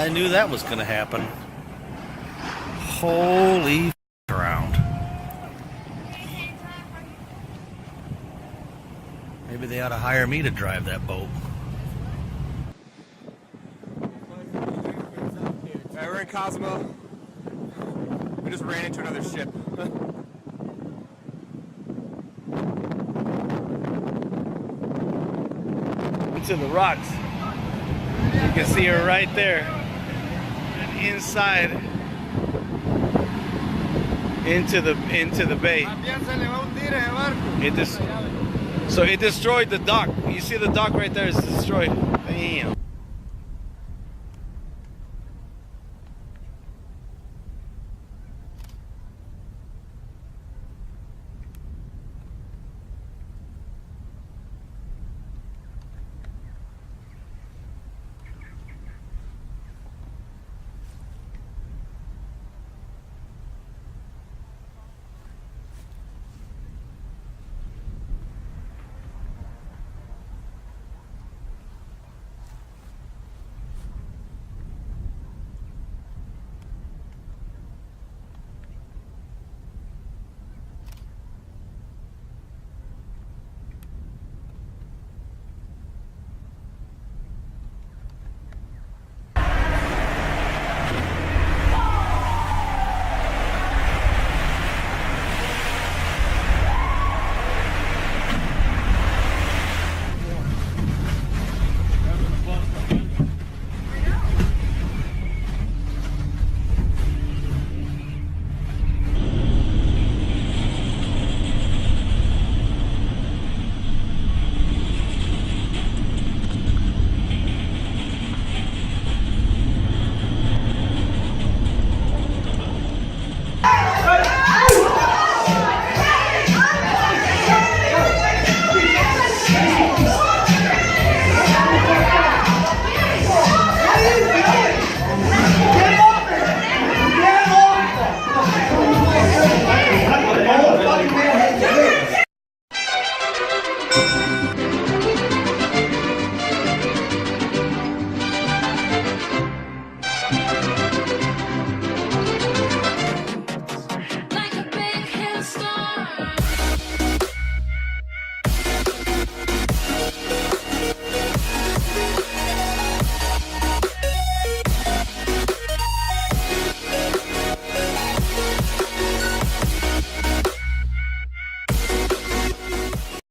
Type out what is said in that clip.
I knew that was going to happen. Holy around. Maybe they ought to hire me to drive that boat. Alright, we're in Cozumel. We just ran into another ship. Into the rocks. You can see her right there. And inside into the bay. So it destroyed the dock. You see the dock right there is destroyed. Damn.